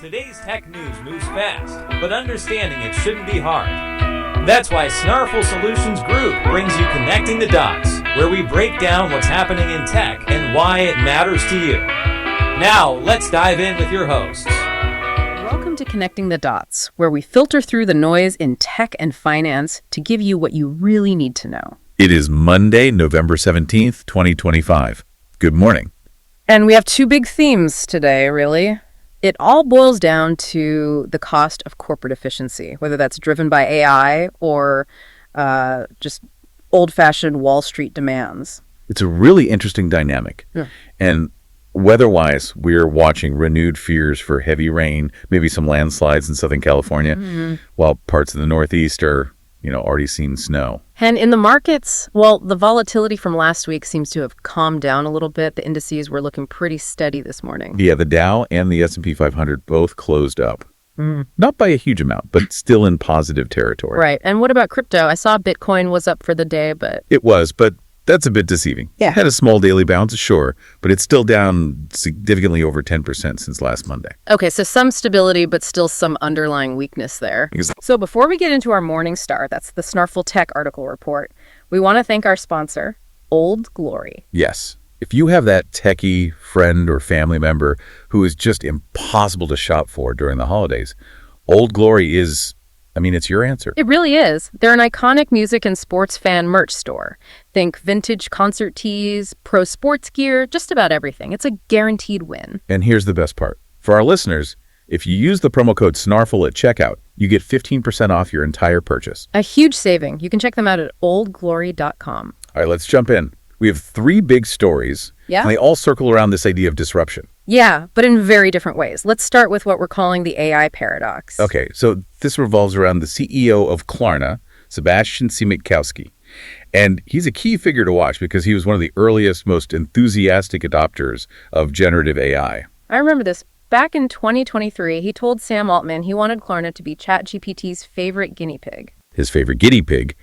Today's tech news moves fast, but understanding it shouldn't be hard. That's why Snarful Solutions Group brings you Connecting the Dots, where we break down what's happening in tech and why it matters to you. Now, let's dive in with your hosts. Welcome to Connecting the Dots, where we filter through the noise in tech and finance to give you what you really need to know. It is Monday, November 17th, 2025. Good morning. And we have two big themes today, really. It all boils down to the cost of corporate efficiency, whether that's driven by AI or just old-fashioned Wall Street demands. It's a really interesting dynamic. Yeah. And weather-wise, we're watching renewed fears for heavy rain, maybe some landslides in Southern California, while parts of the Northeast are, already seeing snow. And in the markets, well, the volatility from last week seems to have calmed down a little bit. The indices were looking pretty steady this morning. Yeah, the Dow and the S&P 500 both closed up. Not by a huge amount, but still in positive territory. Right. And what about crypto? I saw Bitcoin was up for the day, but... It was, but that's a bit deceiving. Yeah. Had a small daily bounce, sure, but it's still down significantly over 10% since last Monday. Okay, so some stability, but still some underlying weakness there. Exactly. So before we get into our morning star, that's the Snarful Tech article report, we want to thank our sponsor, Old Glory. Yes. If you have that techie friend or family member who is just impossible to shop for during the holidays, Old Glory is, it's your answer. It really is. They're an iconic music and sports fan merch store. Think vintage concert tees, pro sports gear, just about everything. It's a guaranteed win. And here's the best part. For our listeners, if you use the promo code SNARFL at checkout, you get 15% off your entire purchase. A huge saving. You can check them out at oldglory.com. All right, let's jump in. We have three big stories, and they all circle around this idea of disruption. Yeah, but in very different ways. Let's start with what we're calling the AI paradox. Okay, so this revolves around the CEO of Klarna, Sebastian Siemiatkowski. And he's a key figure to watch because he was one of the earliest, most enthusiastic adopters of generative AI. I remember this. Back in 2023, he told Sam Altman he wanted Klarna to be ChatGPT's favorite guinea pig. His favorite guinea pig.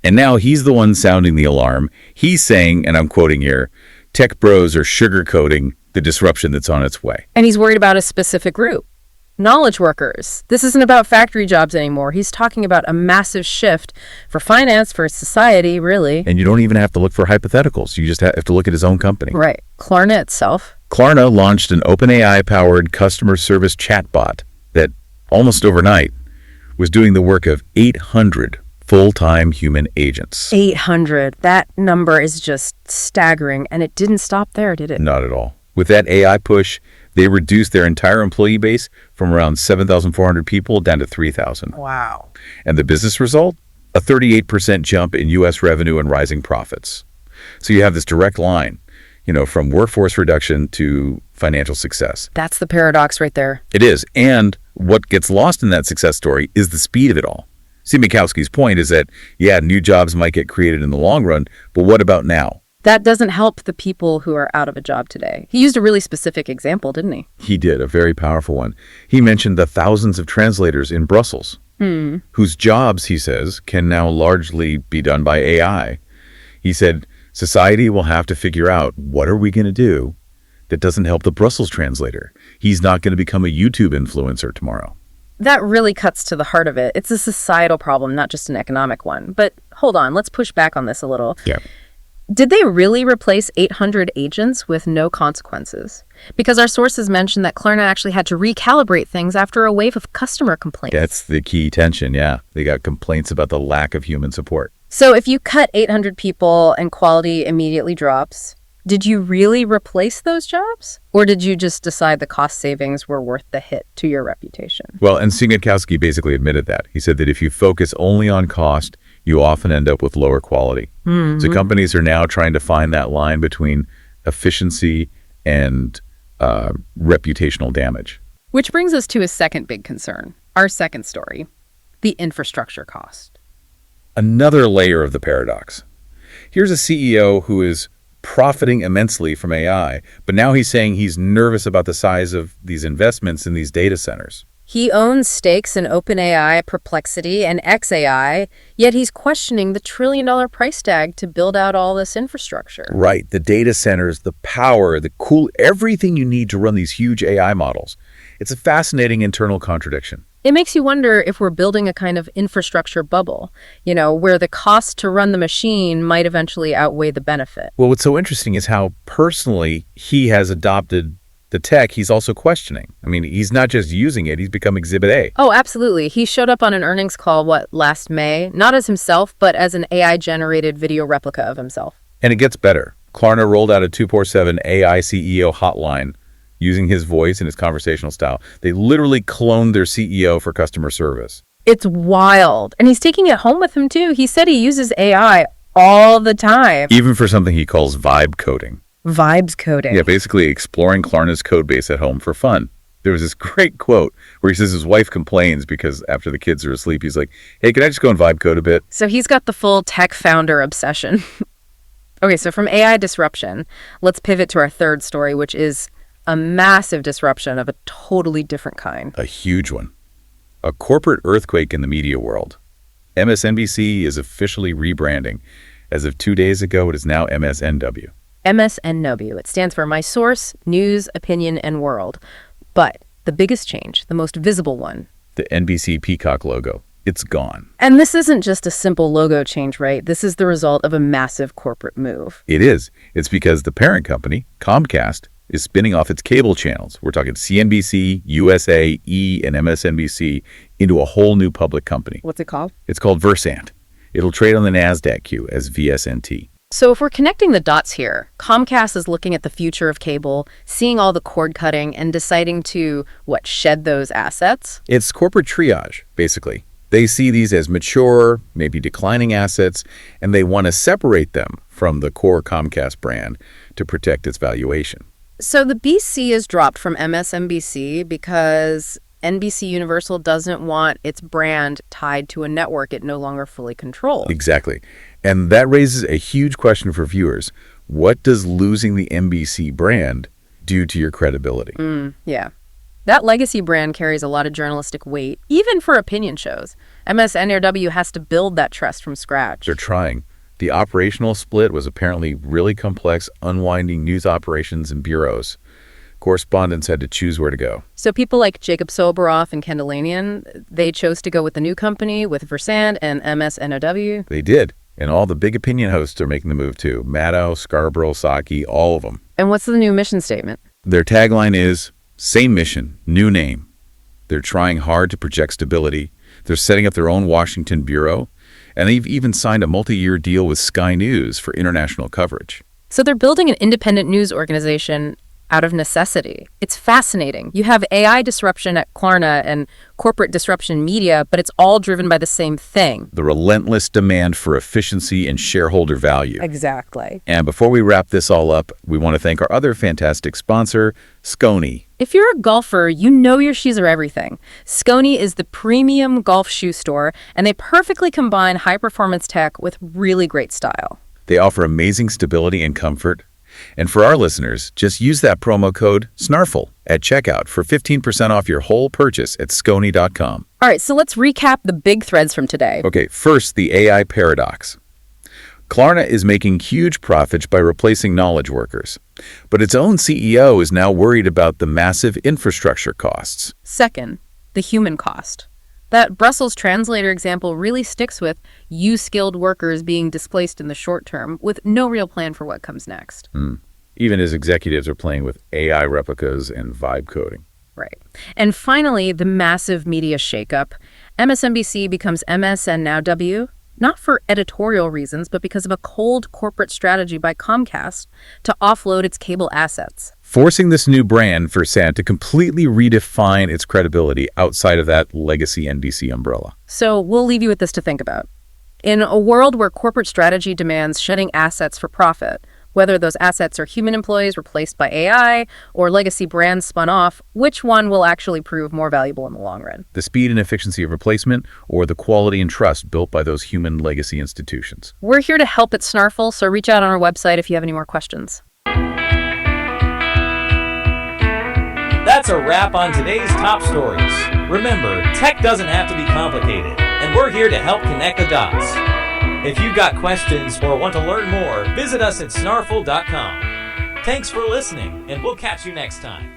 And now he's the one sounding the alarm. He's saying, and I'm quoting here, tech bros are sugarcoating the disruption that's on its way. And he's worried about a specific group. Knowledge workers. This isn't about factory jobs anymore. He's talking about a massive shift for finance, for society, really. And you don't even have to look for hypotheticals. You just have to look at his own company. Right. Klarna itself. Klarna launched an OpenAI-powered customer service chatbot that almost overnight was doing the work of 800 full-time human agents. 800. That number is just staggering. And it didn't stop there, did it? Not at all. With that AI push, they reduced their entire employee base from around 7,400 people down to 3,000. Wow. And the business result? A 38% jump in U.S. revenue and rising profits. So you have this direct line, from workforce reduction to financial success. That's the paradox right there. It is. And what gets lost in that success story is the speed of it all. Siemiatkowski's point is that, new jobs might get created in the long run, but what about now? That doesn't help the people who are out of a job today. He used a really specific example, didn't he? He did, a very powerful one. He mentioned the thousands of translators in Brussels, whose jobs, he says, can now largely be done by AI. He said, society will have to figure out, what are we going to do that doesn't help the Brussels translator? He's not going to become a YouTube influencer tomorrow. That really cuts to the heart of it. It's a societal problem, not just an economic one. But hold on, let's push back on this a little. Yeah. Did they really replace 800 agents with no consequences? Because our sources mentioned that Klarna actually had to recalibrate things after a wave of customer complaints. That's the key tension, yeah. They got complaints about the lack of human support. So if you cut 800 people and quality immediately drops, did you really replace those jobs? Or did you just decide the cost savings were worth the hit to your reputation? Well, and Siemiatkowski basically admitted that. He said that if you focus only on cost, you often end up with lower quality. So companies are now trying to find that line between efficiency and reputational damage. Which brings us to a second big concern, our second story, the infrastructure cost. Another layer of the paradox. Here's a CEO who is profiting immensely from AI, but now he's saying he's nervous about the size of these investments in these data centers. He owns stakes in OpenAI, Perplexity, and xAI, yet he's questioning the trillion-dollar price tag to build out all this infrastructure. Right, the data centers, the power, the everything you need to run these huge AI models. It's a fascinating internal contradiction. It makes you wonder if we're building a kind of infrastructure bubble, where the cost to run the machine might eventually outweigh the benefit. Well, what's so interesting is how personally he has adopted the tech he's also questioning. I mean, he's not just using it, he's become Exhibit A. Oh, absolutely. He showed up on an earnings call, last May, not as himself, but as an AI-generated video replica of himself. And it gets better. Klarna rolled out a 24/7 AI CEO hotline using his voice and his conversational style. They literally cloned their CEO for customer service. It's wild. And he's taking it home with him, too. He said he uses AI all the time. Even for something he calls vibe coding. Vibes coding. Yeah, basically exploring Klarna's code base at home for fun. There was this great quote where he says his wife complains because after the kids are asleep, he's like, hey, can I just go and vibe code a bit? So he's got the full tech founder obsession. Okay, so from AI disruption, let's pivot to our third story, which is a massive disruption of a totally different kind. A huge one. A corporate earthquake in the media world. MSNBC is officially rebranding. As of 2 days ago, it is now MSNW. MSNW. It stands for My Source, News, Opinion, and World. But the biggest change, the most visible one, The NBC Peacock logo. It's gone. and this isn't just a simple logo change, right? This is the result of a massive corporate move. It is. It's because the parent company, Comcast, is spinning off its cable channels. We're talking CNBC, USA, E, and MSNBC into a whole new public company. What's it called? It's called Versant. It'll trade on the NASDAQ as VSNT. So if we're connecting the dots here, Comcast is looking at the future of cable, seeing all the cord cutting, and deciding to, shed those assets? It's corporate triage, basically. They see these as mature, maybe declining assets, and they want to separate them from the core Comcast brand to protect its valuation. So the BC is dropped from MSNBC because NBC Universal doesn't want its brand tied to a network it no longer fully controls. Exactly. And that raises a huge question for viewers. What does losing the NBC brand do to your credibility? Yeah. That legacy brand carries a lot of journalistic weight, even for opinion shows. MSNBC has to build that trust from scratch. They're trying. The operational split was apparently really complex, unwinding news operations and bureaus. Correspondents had to choose where to go. So people like Jacob Soboroff and Ken Delanian, they chose to go with the new company, with Versant and MSNBC. They did. And all the big opinion hosts are making the move too. Maddow, Scarborough, Psaki, all of them. And what's the new mission statement? Their tagline is, same mission, new name. They're trying hard to project stability. They're setting up their own Washington bureau. And they've even signed a multi-year deal with Sky News for international coverage. So they're building an independent news organization out of necessity. It's fascinating. You have AI disruption at Klarna and corporate disruption media, but it's all driven by the same thing. The relentless demand for efficiency and shareholder value. Exactly. And before we wrap this all up, we want to thank our other fantastic sponsor, Skony. If you're a golfer, you know your shoes are everything. Skony is the premium golf shoe store, and they perfectly combine high-performance tech with really great style. They offer amazing stability and comfort. And for our listeners, just use that promo code SNARFL at checkout for 15% off your whole purchase at skony.com. All right, so let's recap the big threads from today. Okay, first, the AI paradox. Klarna is making huge profits by replacing knowledge workers, but its own CEO is now worried about the massive infrastructure costs. Second, the human cost. That Brussels translator example really sticks with skilled workers being displaced in the short term with no real plan for what comes next. Even as executives are playing with AI replicas and vibe coding. Right. And finally, the massive media shakeup. MSNBC becomes MSNBC, not for editorial reasons, but because of a cold corporate strategy by Comcast to offload its cable assets. Forcing this new brand, Versant, to completely redefine its credibility outside of that legacy NBC umbrella. So we'll leave you with this to think about. In a world where corporate strategy demands shedding assets for profit, whether those assets are human employees replaced by AI or legacy brands spun off, which one will actually prove more valuable in the long run? The speed and efficiency of replacement or the quality and trust built by those human legacy institutions? We're here to help at Snarful, so reach out on our website if you have any more questions. That's a wrap on today's top stories. Remember, tech doesn't have to be complicated, and we're here to help connect the dots. If you've got questions or want to learn more, visit us at snarful.com. Thanks for listening, and we'll catch you next time.